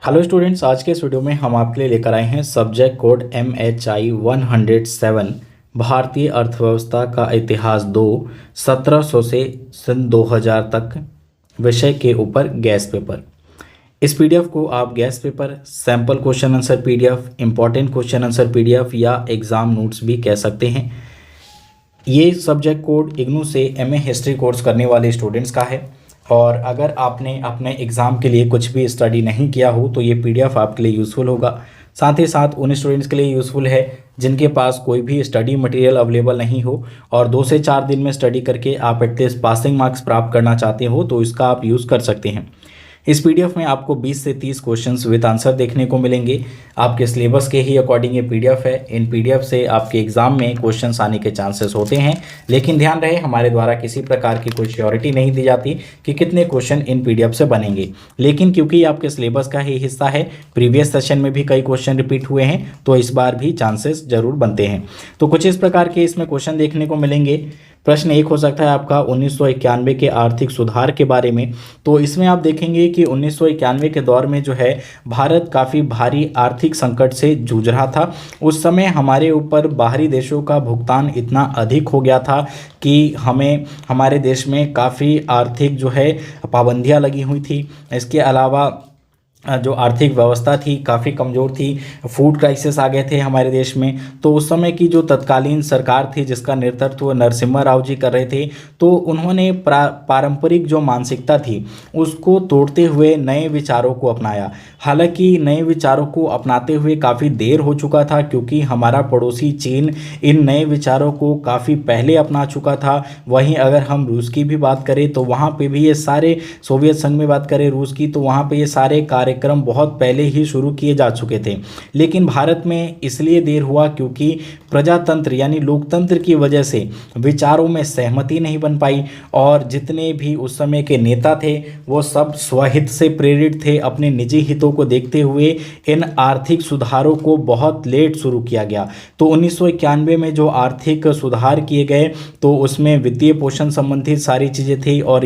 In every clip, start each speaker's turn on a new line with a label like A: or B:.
A: Hello students, आज के इस वीडियो में हम आपके लिए लेकर आए हैं सब्जेक्ट कोड MHI 107 भारतीय अर्थव्यवस्था का इतिहास 2 1700 से सन 2000 तक विषय के ऊपर गैस पेपर। इस पीडीएफ को आप gas paper, sample question answer PDF, important question answer PDF या एग्जाम नोट्स भी कह सकते हैं। ये सब्जेक्ट कोड इग्नू से MA हिस्ट्री कोर्स करने वाले स्टूडेंट्स का है और अगर आपने अपने एग्ज़ाम के लिए कुछ भी स्टडी नहीं किया हो तो ये पीडीएफ आपके लिए यूज़फुल होगा। साथ ही साथ उन स्टूडेंट्स के लिए यूज़फुल है जिनके पास कोई भी स्टडी मटेरियल अवेलेबल नहीं हो और 2 से 4 दिन में स्टडी करके आप एटलीस्ट पासिंग मार्क्स प्राप्त करना चाहते हो तो इसका आप यूज़ कर सकते हैं। इस पीडीएफ में आपको 20 से 30 क्वेश्चंस विद आंसर देखने को मिलेंगे। आपके सिलेबस के ही अकॉर्डिंग ये पीडीएफ है। इन पीडीएफ से आपके एग्जाम में क्वेश्चंस आने के चांसेस होते हैं, लेकिन ध्यान रहे हमारे द्वारा किसी प्रकार की कोई श्योरिटी नहीं दी जाती कि कितने क्वेश्चन इन पीडीएफ से बनेंगे। लेकिन क्योंकि आपके सिलेबस का ही हिस्सा है, प्रीवियस सेशन में भी कई क्वेश्चन रिपीट हुए हैं तो इस बार भी चांसेस जरूर बनते हैं। तो कुछ इस प्रकार के इसमें क्वेश्चन देखने को मिलेंगे। प्रश्न एक हो सकता है आपका 1991 के आर्थिक सुधार के बारे में। तो इसमें आप देखेंगे कि 1991 के दौर में जो है भारत काफ़ी भारी आर्थिक संकट से जूझ रहा था। उस समय हमारे ऊपर बाहरी देशों का भुगतान इतना अधिक हो गया था कि हमें हमारे देश में काफ़ी आर्थिक जो है पाबंदियां लगी हुई थी। इसके अलावा जो आर्थिक व्यवस्था थी काफ़ी कमज़ोर थी। फूड क्राइसिस आ गए थे हमारे देश में। तो उस समय की जो तत्कालीन सरकार थी जिसका नेतृत्व नरसिम्हा राव जी कर रहे थे, तो उन्होंने पारंपरिक जो मानसिकता थी उसको तोड़ते हुए नए विचारों को अपनाया। हालांकि नए विचारों को अपनाते हुए काफ़ी देर हो चुका था क्योंकि हमारा पड़ोसी चीन इन नए विचारों को काफ़ी पहले अपना चुका था। वहीं अगर हम रूस की भी बात करें तो वहाँ पे भी ये सारे, सोवियत संघ में बात करें रूस की, तो वहाँ पे ये सारे कार्यक्रम बहुत पहले ही शुरू किए जा चुके थे। लेकिन भारत में इसलिए देर हुआ क्योंकि प्रजातंत्र यानी लोकतंत्र की वजह से विचारों में सहमति नहीं बन पाई और जितने भी उस समय के नेता थे वो सब स्वहित से प्रेरित थे। अपने निजी हितों को देखते हुए इन आर्थिक सुधारों को बहुत लेट शुरू किया गया। तो 1991 में जो आर्थिक सुधार किए गए तो उसमें वित्तीय पोषण संबंधित सारी चीज़ें थी और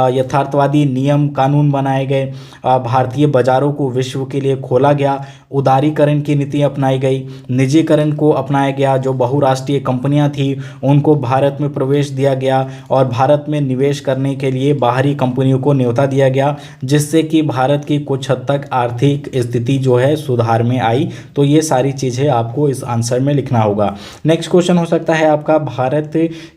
A: यथार्थवादी नियम कानून बनाए गए। भारतीय बाजारों को विश्व के लिए खोला गया। उदारीकरण की नीति अपनाई गई। निजीकरण को अपनाया गया। जो बहुराष्ट्रीय कंपनियां थी उनको भारत में प्रवेश दिया गया और भारत में निवेश करने के लिए बाहरी कंपनियों को न्योता दिया गया, जिससे कि भारत की कुछ हद तक आर्थिक स्थिति जो है सुधार में आई। तो ये सारी चीज़ें आपको इस आंसर में लिखना होगा। नेक्स्ट क्वेश्चन हो सकता है आपका भारत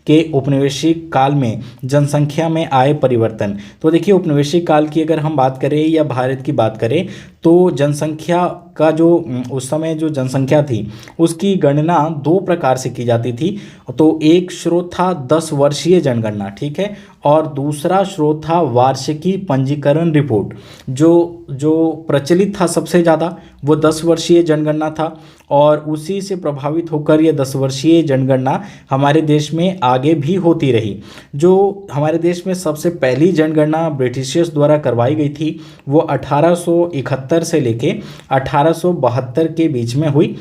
A: के उपनिवेशिक काल में जनसंख्या में आए परिवर्तन। तो देखिए, उपनिवेशिक काल की अगर हम बात करें या भारत की बात करें तो जनसंख्या का जो उस समय जो जनसंख्या थी उसकी गणना 2 प्रकार से की जाती थी। तो एक स्रोत था 10 वर्षीय जनगणना, ठीक है, और दूसरा स्रोत था वार्षिकी पंजीकरण रिपोर्ट। जो प्रचलित था सबसे ज़्यादा वो 10 वर्षीय जनगणना था और उसी से प्रभावित होकर ये 10 वर्षीय जनगणना हमारे देश में आगे भी होती रही। जो हमारे देश में सबसे पहली जनगणना ब्रिटिशर्स द्वारा करवाई गई थी वो 1871 से लेके 1872 के बीच में हुई।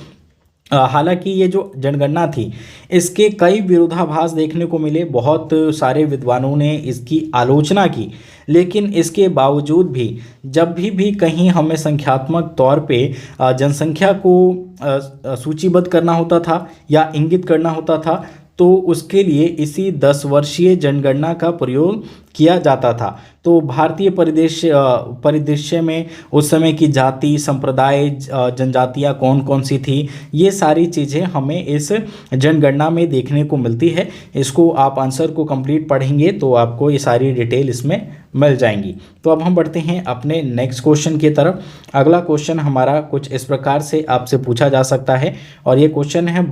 A: हालांकि ये जो जनगणना थी इसके कई विरोधाभास देखने को मिले। बहुत सारे विद्वानों ने इसकी आलोचना की, लेकिन इसके बावजूद भी जब भी कहीं हमें संख्यात्मक तौर पे जनसंख्या को सूचीबद्ध करना होता था या इंगित करना होता था तो उसके लिए इसी 10 वर्षीय जनगणना का प्रयोग किया जाता था। तो भारतीय परिदृश्य में उस समय की जाति, संप्रदाय, जनजातियाँ कौन कौन सी थी, ये सारी चीज़ें हमें इस जनगणना में देखने को मिलती है। इसको आप आंसर को कंप्लीट पढ़ेंगे तो आपको ये सारी डिटेल इसमें मिल जाएंगी। तो अब हम बढ़ते हैं अपने नेक्स्ट क्वेश्चन की तरफ। अगला क्वेश्चन हमारा कुछ इस प्रकार से आपसे पूछा जा सकता है और ये क्वेश्चन है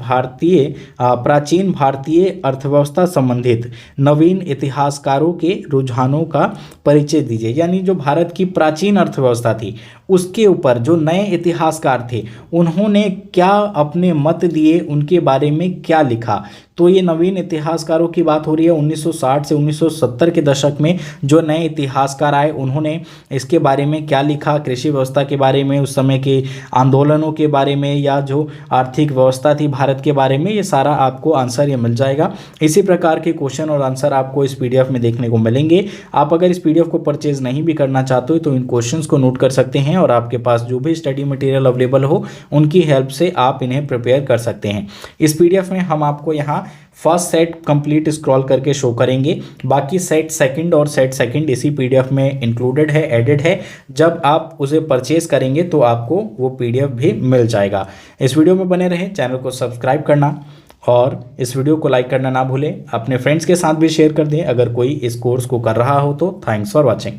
A: प्राचीन भारतीय अर्थव्यवस्था संबंधित नवीन इतिहासकारों के रुझानों का परिचय दीजिए। यानी जो भारत की प्राचीन अर्थव्यवस्था थी उसके ऊपर जो नए इतिहासकार थे उन्होंने क्या अपने मत दिए, उनके बारे में क्या लिखा, तो ये नवीन इतिहासकारों की बात हो रही है। 1960 से 1970 के दशक में जो नए इतिहासकार आए उन्होंने इसके बारे में क्या लिखा, कृषि व्यवस्था के बारे में, उस समय के आंदोलनों के बारे में, या जो आर्थिक व्यवस्था थी भारत के बारे में, ये सारा आपको आंसर ये मिल जाएगा। इसी प्रकार के क्वेश्चन और आंसर आपको इस पीडीएफ में देखने को मिलेंगे। आप अगर इस पीडीएफ को परचेज नहीं भी करना चाहते हो तो इन क्वेश्चंस को नोट कर सकते हैं और आपके पास जो भी स्टडी मटेरियल अवेलेबल हो उनकी हेल्प से आप इन्हें प्रिपेयर कर सकते हैं। इस पीडीएफ में हम आपको यहाँ फर्स्ट सेट कंप्लीट स्क्रॉल करके शो करेंगे, बाकी सेट सेकंड और सेट सेकंड इसी पीडीएफ में इंक्लूडेड है, एडेड है। जब आप उसे परचेज करेंगे तो आपको वो पीडीएफ भी मिल जाएगा। इस वीडियो में बने रहें, चैनल को सब्सक्राइब करना और इस वीडियो को लाइक करना ना भूलें। अपने फ्रेंड्स के साथ भी शेयर कर दें अगर कोई इस कोर्स को कर रहा हो तो। Thanks for watching.